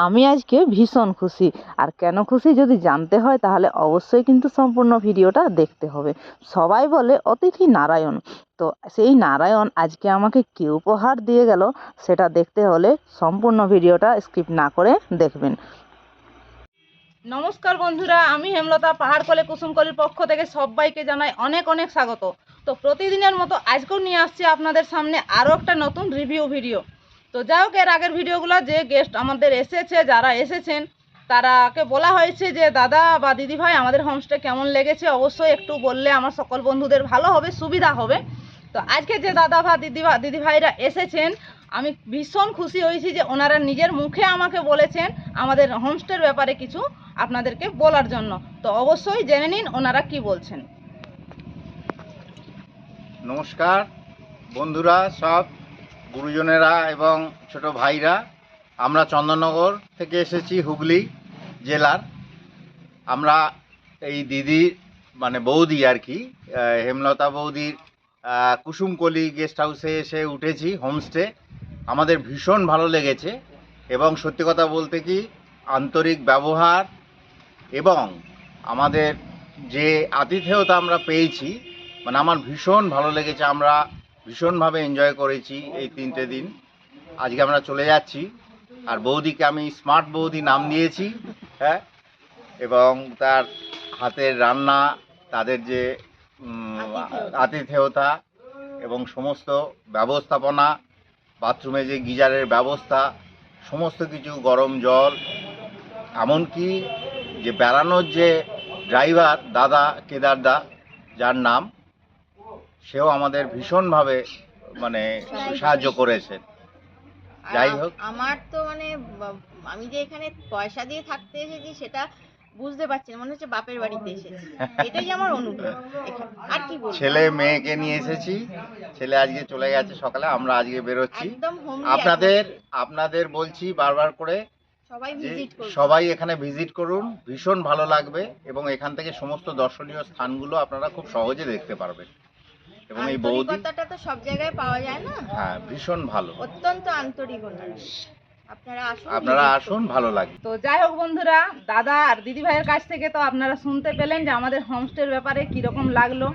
আমি আজকে ভীষণ খুশি। আর কেন খুশি যদি জানতে হয় তাহলে অবশ্যই কিন্তু সম্পূর্ণ ভিডিওটা দেখতে হবে। সবাই বলে অতিথি নারায়ণ, তো সেই নারায়ণ আজকে আমাকে কী উপহার দিয়ে গেল সেটা দেখতে হলে সম্পূর্ণ ভিডিওটা স্কিপ না করে দেখবেন। নমস্কার বন্ধুরা, আমি হেমলতা পাহাড়কলে কুসুমকলির পক্ষ থেকে সবাইকে জানাই অনেক অনেক স্বাগত। তো প্রতিদিনের মতো আজকেও নিয়ে আসছি আপনাদের সামনে আরও একটা নতুন রিভিউ ভিডিও। তো যাই হোক, এর আগের ভিডিওগুলো যে গেস্ট আমাদের এসেছে, যারা এসেছেন তারাকে বলা হয়েছে যে দাদা বা দিদি ভাই আমাদের হোমস্টে কেমন লেগেছে অবশ্যই একটু বললে আমার সকল বন্ধুদের ভালো হবে, সুবিধা হবে। তো আজকে যে দাদা বা দিদি ভাইরা এসেছেন, আমি ভীষণ খুশি হয়েছি যে ওনারা নিজের মুখে আমাকে বলেছেন আমাদের হোমস্টের ব্যাপারে কিছু আপনাদেরকে বলার জন্য। তো অবশ্যই জেনে নিন ওনারা কি বলছেন। নমস্কার বন্ধুরা, সব গুরুজনেরা এবং ছোট ভাইরা, আমরা চন্দননগর থেকে এসেছি, হুগলি জেলার। আমরা এই দিদির মানে বৌদি আর কি, হেমলতা বৌদির কুসুমকলি গেস্ট হাউসে এসে উঠেছি, হোমস্টে। আমাদের ভীষণ ভালো লেগেছে এবং সত্যি কথা বলতে কি আন্তরিক ব্যবহার এবং আমাদের যে আতিথেয়তা আমরা পেয়েছি, মানে আমার ভীষণ ভালো লেগেছে। আমরা ভীষণভাবে এনজয় করেছি এই 3টে দিন। আজকে আমরা চলে যাচ্ছি। আর বৌদিকে আমি স্মার্ট বৌদি নাম দিয়েছি, হ্যাঁ। এবং তার হাতের রান্না, তাদের যে আতিথেয়তা এবং সমস্ত ব্যবস্থাপনা, বাথরুমে যে গিজারের ব্যবস্থা, সমস্ত কিছু, গরম জল, এমনকি যে বেড়ানোর যে ড্রাইভার দাদা কেদারদা যার নাম, সেও আমাদের ভীষণভাবে মানে সাহায্য করেছেন। যাই হোক, আমার তো মানে আমি যে এখানে পয়সা দিয়ে থাকতে এসেছি সেটা বুঝতে পারছি না, মনে হচ্ছে বাপের বাড়িতে এসেছি, এটাই আমার অনুভব। আর কি বলবো, ছেলে মেয়েকে নিয়ে এসেছি। ছেলে আজকে চলে গেছে সকালে, আমরা আজকে বেরোচ্ছি। একদম আপনাদের বলছি বারবার করে, সবাই সবাই এখানে ভিজিট করুন, ভীষণ ভালো লাগবে এবং এখান থেকে সমস্ত দর্শনীয় স্থানগুলো আপনারা খুব সহজে দেখতে পারবেন। এবং এই আন্তরিকতাটা তো সব জায়গায় পাওয়া যায় না। হ্যাঁ, ভীষণ ভালো, অত্যন্ত আন্তরিক ওনারা। আপনারা আসুন, ভালো লাগে। তো যাই হোক বন্ধুরা, দাদা আর দিদি ভাইয়ের কাছ থেকে তো আপনারা শুনতে পেলেন যে আমাদের হোমস্টের ব্যাপারে কীরকম লাগলো।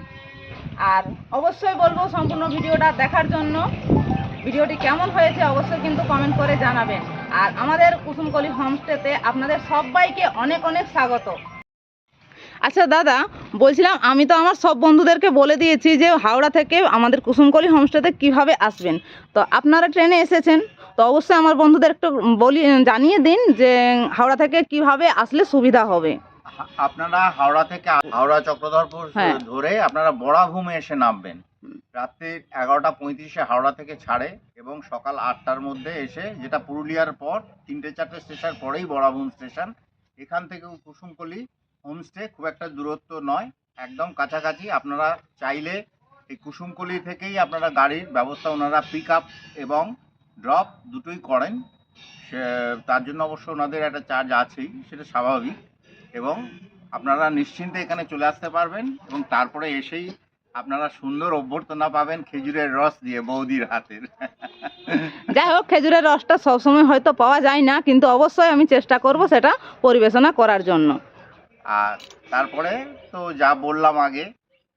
আর অবশ্যই বলবো সম্পূর্ণ ভিডিওটা দেখার জন্য। ভিডিওটি কেমন হয়েছে অবশ্যই কিন্তু কমেন্ট করে জানাবেন। আর আমাদের কুসুমকলি হোমস্টেতে আপনাদের সবাইকে অনেক অনেক স্বাগত। আচ্ছা দাদা, বলছিলাম আমি তো আমার সব বন্ধুদেরকে বলে দিয়েছি যে হাওড়া থেকে আমাদের কুসুমকলি হোমস্টেতে কিভাবে আসবেন। তো আপনারা ট্রেনে এসেছেন, তো অবশ্যই আমার বন্ধুদের একটু জানিয়ে দিন যে হাওড়া থেকে কিভাবে আসলে সুবিধা হবে। আপনারা হাওড়া থেকে হাওড়া চক্রধরপুর ধরে আপনারা বড়াভূমে এসে নামবেন। রাত্রি 11:35 হাওড়া থেকে ছাড়ে এবং সকাল 8টার মধ্যে এসে, যেটা পুরুলিয়ার পর 3-4টে স্টেশন পরেই বড়াভূম স্টেশন। এখান থেকে কুসুমকলি হোমস্টে খুব একটা দূরত্ব নয়, একদম কাছাকাছি। আপনারা চাইলে এই কুসুমকলি থেকেই আপনারা গাড়ির ব্যবস্থা, ওনারা পিক আপ এবং ড্রপ দুটোই করেন। তার জন্য অবশ্য ওনাদের একটা চার্জ আছেই, সেটা স্বাভাবিক। এবং আপনারা নিশ্চিন্তে এখানে চলে আসতে পারবেন এবং তারপরে এসেই আপনারা সুন্দর অভ্যর্থনা পাবেন খেজুরের রস দিয়ে বৌদির হাতের। যাই হোক, খেজুরের রসটা সবসময় হয়তো পাওয়া যায় না, কিন্তু অবশ্যই আমি চেষ্টা করব সেটা পরিবেশনা করার জন্য। আর তারপরে তো যা বললাম আগে,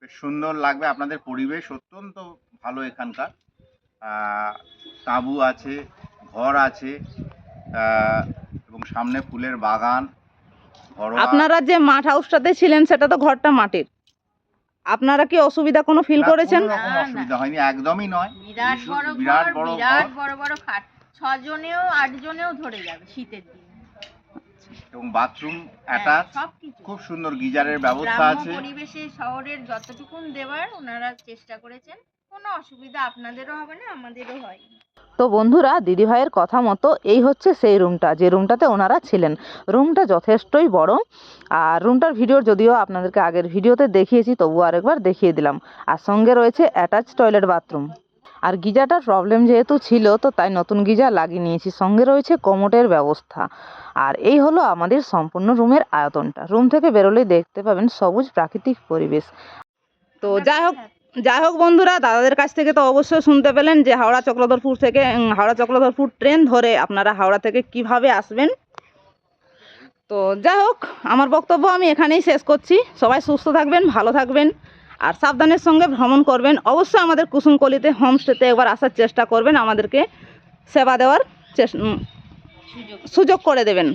বেশ সুন্দর লাগবে। আপনাদের পরিবেশ অত্যন্ত ভালো এখানকার। তাঁবু আছে, ঘর আছে এবং সামনে ফুলের বাগান। আপনারা যে মাঠ হাউসটাতে ছিলেন সেটা তো ঘরটা মাটির, আপনারা কি অসুবিধা কোনো ফিল করেছেন? কোনো অসুবিধা হয়নি, একদমই নয়। বিরাট বড় খাট, 6 জনেও 8 জনেও ধরে যাবে শীতের দিন। এবং বাথরুম অ্যাটাচ, খুব সুন্দর গিজারের ব্যবস্থা আছে। পরিবেশে শহরের যতটুকুন দেওয়ার ওনারা চেষ্টা করেছেন, কোনো অসুবিধা আপনাদেরও হবে না, আমাদেরও হয়। তো বন্ধুরা, দিদিভাইয়ের কথা মতো এই হচ্ছে সেই রুমটা, যে রুমটাতে ওনারা ছিলেন। রুমটা যথেষ্টই বড়। আর রুমটার ভিডিও যদিও আপনাদেরকে আগের ভিডিওতে দেখিয়েছি, তবুও আরেকবার দেখিয়ে দিলাম। আর সঙ্গে রয়েছে অ্যাটাচ টয়লেট বাথরুম। আর গিজারটার প্রবলেম যেহেতু ছিল, তো তাই নতুন গিজার লাগিয়ে নিয়েছি। সঙ্গে রয়েছে কোমোটের ব্যবস্থা। আর এই হলো আমাদের সম্পূর্ণ রুমের আয়তনটা। রুম থেকে বেরোলেই দেখতে পাবেন সবুজ প্রাকৃতিক পরিবেশ। তো যাই হোক বন্ধুরা, দাদাদের কাছ থেকে তো অবশ্যই শুনতে পেলেন যে হাওড়া চক্রধরপুর ট্রেন ধরে আপনারা হাওড়া থেকে কিভাবে আসবেন। তো যাই হোক, আমার বক্তব্য আমি এখানেই শেষ করছি। সবাই সুস্থ থাকবেন, ভালো থাকবেন আর সাবধানের সঙ্গে ভ্রমণ করবেন। অবশ্যই আমাদের কুসুমকলিতে হোমস্টেতে একবার আসার চেষ্টা করবেন, আমাদেরকে সেবা দেওয়ার সুযোগ করে দেবেন।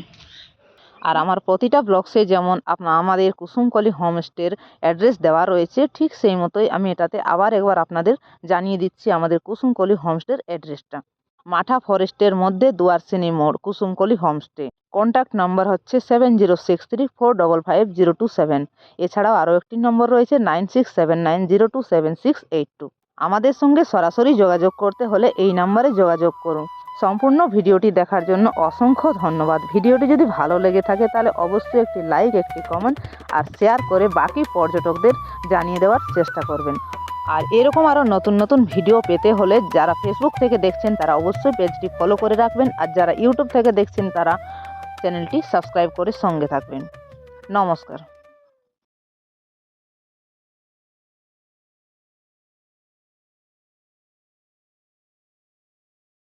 আর আমার প্রতিটা ব্লগসে যেমন আমাদের কুসুমকলি হোমস্টের অ্যাড্রেস দেওয়া রয়েছে, ঠিক সেই মতোই আমি এটাতে আবার একবার আপনাদের জানিয়ে দিচ্ছি আমাদের কুসুমকলি হোমস্টের অ্যাড্রেসটা। মাঠা ফরেস্টের মধ্যে দুয়ারসিনী মোড়, কুসুমকলি হোমস্টে। কন্ট্যাক্ট নাম্বার হচ্ছে 7063455027। এছাড়াও আরও একটি নম্বর রয়েছে 9679027682। আমাদের সঙ্গে সরাসরি যোগাযোগ করতে হলে এই নাম্বারে যোগাযোগ করুন। সম্পূর্ণ ভিডিওটি দেখার জন্য অসংখ্য ধন্যবাদ। ভিডিওটি যদি ভালো লেগে থাকে তাহলে অবশ্যই একটি লাইক, একটি কমেন্ট আর শেয়ার করে বাকি পর্যটকদের জানিয়ে দেওয়ার চেষ্টা করবেন। আর এরকম আরও নতুন নতুন ভিডিও পেতে হলে যারা ফেসবুক থেকে দেখছেন তারা অবশ্যই পেজটি ফলো করে রাখবেন, আর যারা ইউটিউব থেকে দেখছেন তারা চ্যানেলটি সাবস্ক্রাইব করে সঙ্গে থাকবেন। নমস্কার।